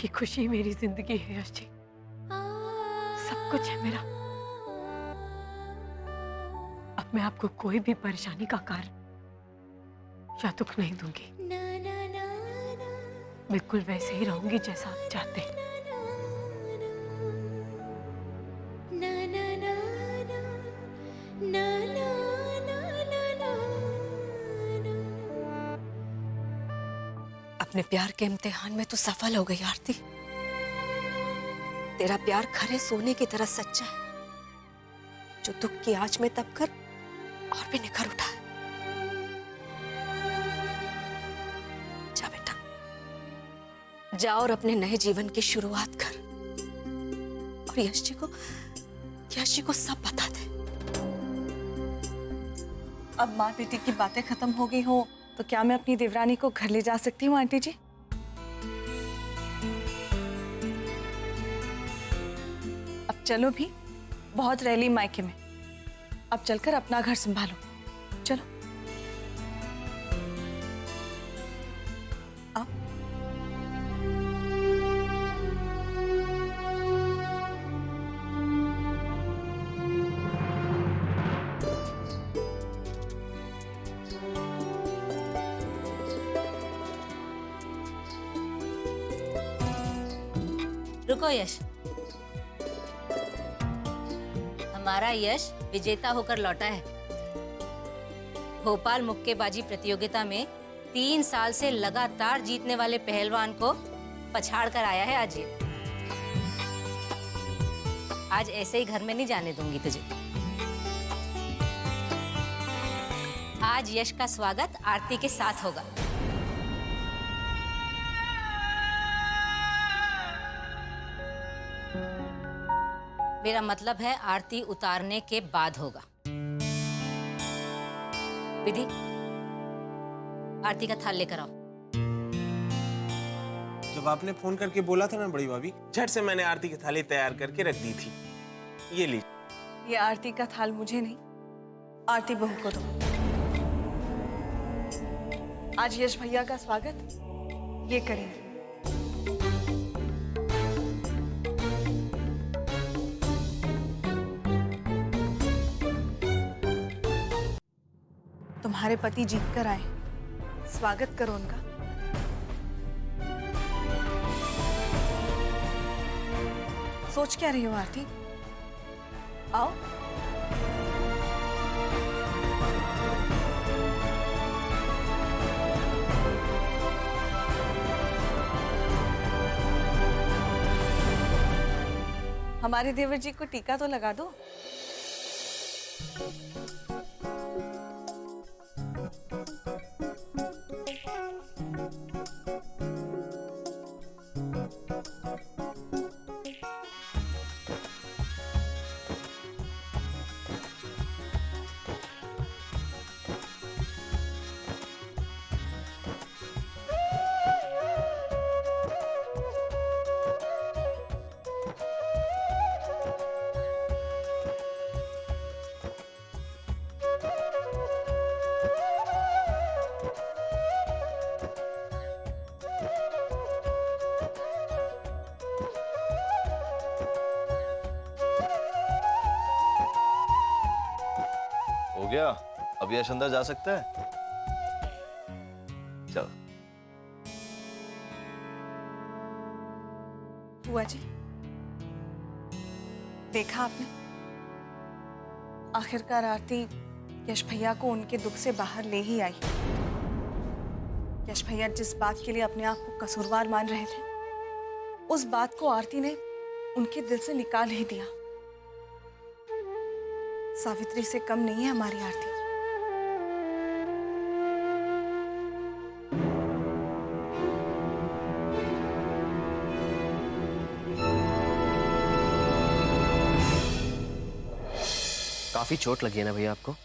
आपकी खुशी मेरी जिंदगी है यश जी, सब कुछ है मेरा। अब मैं आपको कोई भी परेशानी का कारण या दुख नहीं दूंगी। बिल्कुल वैसे ही रहूंगी जैसा आप चाहते हैं। अपने प्यार के इम्तिहान में तो सफल हो गई आरती। तेरा प्यार खरे सोने की तरह सच्चा है, जो दुख की आंच में तपकर और भी निखर उठा है। जा बेटा, जा और अपने नए जीवन की शुरुआत कर और यश जी को सब बता दे। अब माँ बेटी की बातें खत्म हो गई हो तो क्या मैं अपनी देवरानी को घर ले जा सकती हूँ आंटी जी? अब चलो भी, बहुत रैली मायके में। अब चलकर अपना घर संभालो। चलो आओ। रुको यश, हमारा यश विजेता होकर लौटा है। भोपाल मुक्केबाजी प्रतियोगिता में 3 साल से लगातार जीतने वाले पहलवान को पछाड़ कर आया है आज ये। आज ऐसे ही घर में नहीं जाने दूंगी तुझे। आज यश का स्वागत आरती के साथ होगा। मेरा मतलब है आरती उतारने के बाद होगा। विधि, आरती का थाल लेकर आओ। जब आपने फोन करके बोला था ना बड़ी भाभी, झट से मैंने आरती की थाली तैयार करके रख दी थी। ये लीजिए। ये आरती का थाल मुझे नहीं, आरती बहू को दो। आज यश भैया का स्वागत ये करेंगे। तुम्हारे पति जीत कर आए, स्वागत करो उनका। सोच क्या रही हो आरती? आओ। हमारे देवर जी को टीका तो लगा दो। हो गया, अब यश अंदर जा सकता है। चलो। बुआ जी, देखा आपने, आखिरकार आरती यश भैया को उनके दुख से बाहर ले ही आई। यश भैया जिस बात के लिए अपने आप को कसूरवार मान रहे थे, उस बात को आरती ने उनके दिल से निकाल ही दिया। सावित्री से कम नहीं है हमारी आरती। काफी चोट लगी है ना भैया आपको?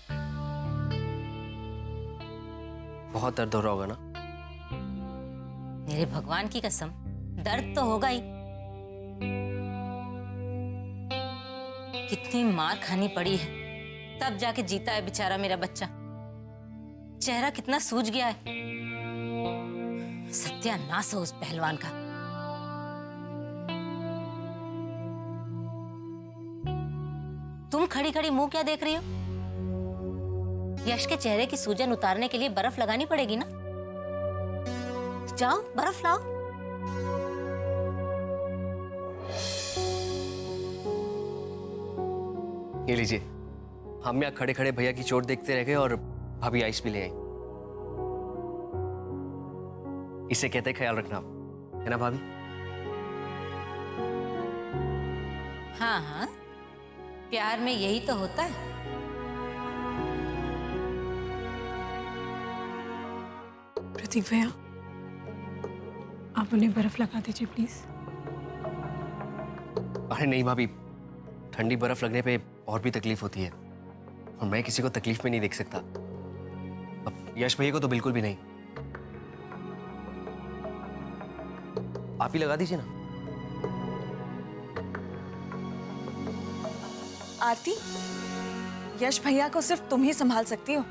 बहुत दर्द हो रहा होगा ना? मेरे भगवान की कसम, दर्द तो होगा ही। कितनी मार खानी पड़ी है, तब जाके जीता है बेचारा मेरा बच्चा। चेहरा कितना सूज गया है। सत्यानाश हो उस पहलवान का। खड़ी खड़ी मुंह क्या देख रही हो? यश के चेहरे की सूजन उतारने के लिए बर्फ लगानी पड़ेगी ना। जाओ बर्फ लाओ। ये लीजिए। हम यहाँ खड़े खड़े भैया की चोट देखते रह गए और भाभी आइस भी ले आई। इसे कहते ख्याल रखना, है ना भाभी? हाँ हाँ, प्यार में यही तो होता है। प्रतीक भैया, आप उन्हें बर्फ लगा दीजिए प्लीज। अरे नहीं भाभी, ठंडी बर्फ लगने पे और भी तकलीफ होती है और मैं किसी को तकलीफ में नहीं देख सकता। अब यश भैया को तो बिल्कुल भी नहीं। आप ही लगा दीजिए ना। आरती, यश भैया को सिर्फ तुम ही संभाल सकती हो।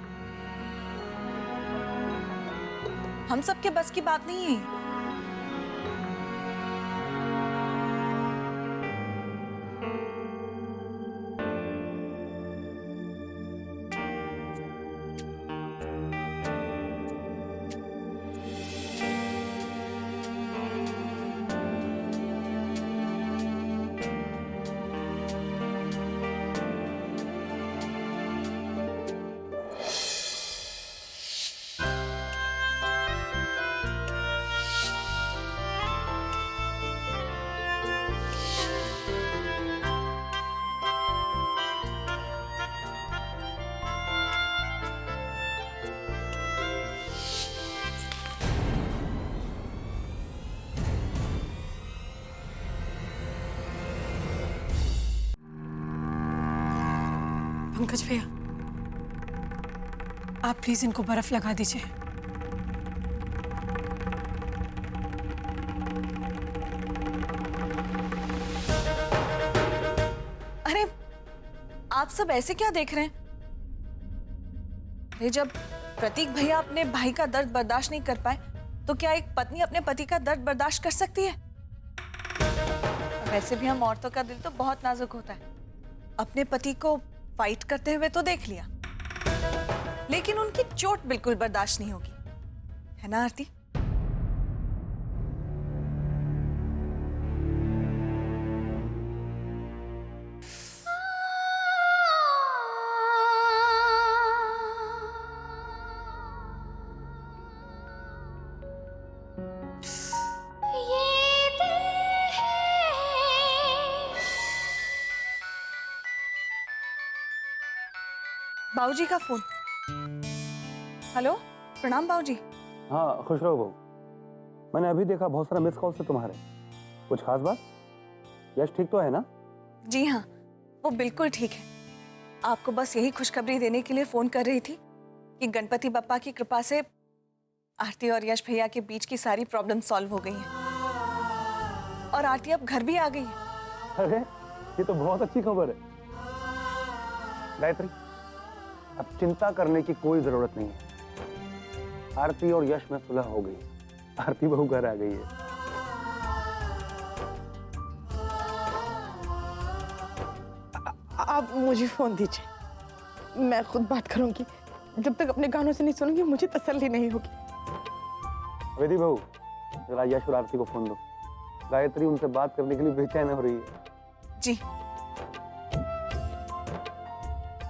हम सबके बस की बात नहीं है। पंकज भैया, आप प्लीज इनको बर्फ लगा दीजिए। अरे आप सब ऐसे क्या देख रहे हैं? अरे जब प्रतीक भैया अपने भाई का दर्द बर्दाश्त नहीं कर पाए तो क्या एक पत्नी अपने पति का दर्द बर्दाश्त कर सकती है? वैसे भी हम औरतों का दिल तो बहुत नाजुक होता है। अपने पति को फाइट करते हुए तो देख लिया, लेकिन उनकी चोट बिल्कुल बर्दाश्त नहीं होगी, है ना आरती? बाबूजी का फोन। हेलो, प्रणाम बाबूजी। हाँ, खुश रहो बहू। मैंने अभी देखा बहुत सारा मिस कॉल से तुम्हारे। कुछ खास बात? यश ठीक तो है ना? जी हाँ, वो बिल्कुल ठीक है। आपको बस यही खुशखबरी देने के लिए फोन कर रही थी कि गणपति बप्पा की कृपा से आरती और यश भैया के बीच की सारी प्रॉब्लम सॉल्व हो गई है और आरती अब घर भी आ गई है। अरे ये तो बहुत अच्छी खबर है। गायत्री, अब चिंता करने की कोई जरूरत नहीं है। आरती और यश में सुलह हो गई। आरती बहू घर आ गई है। आप मुझे फोन दीजिए, मैं खुद बात करूंगी। जब तक अपने गानों से नहीं सुनूंगी मुझे तसल्ली नहीं होगी। वेदी बहू, जरा यश और आरती को फोन दो। गायत्री उनसे बात करने के लिए बेचैन हो रही है। जी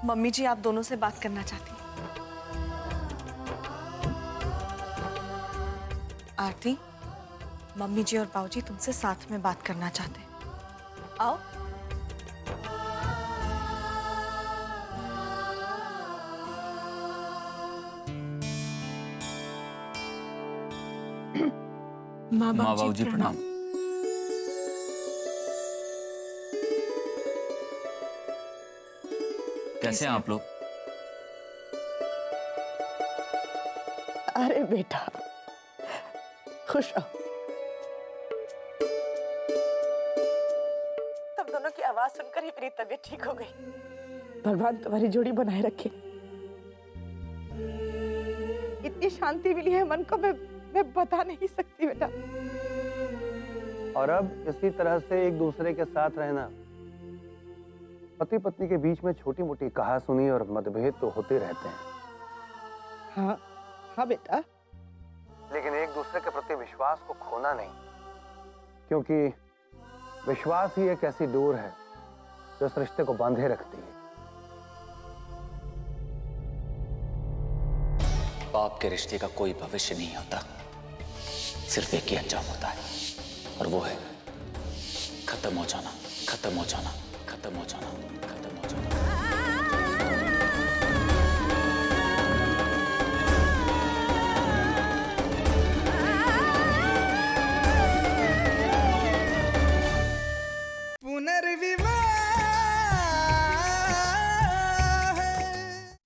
मम्मी जी, आप दोनों से बात करना चाहती हैं। आरती, मम्मी जी और बाबूजी तुमसे साथ में बात करना चाहते हैं। आओ। माँ बाबू जी प्रणाम। कैसे हैं आप लोग? अरे बेटा, खुश रहो। तुम दोनों की आवाज सुनकर ही मेरी तबीयत ठीक हो गई। भगवान तुम्हारी जोड़ी बनाए रखे। इतनी शांति मिली है मन को, मैं बता नहीं सकती बेटा। और अब इसी तरह से एक दूसरे के साथ रहना, पति पत्नी के बीच में छोटी मोटी कहासुनी और मतभेद तो होते रहते हैं, हाँ हाँ बेटा, लेकिन एक दूसरे के प्रति विश्वास को खोना नहीं, क्योंकि विश्वास ही एक ऐसी डोर है जो इस रिश्ते को बांधे रखती है। बाप के रिश्ते का कोई भविष्य नहीं होता, सिर्फ एक ही अंजाम होता है, और वो है खत्म हो जाना, खत्म हो जाना, खत्म हो जाना।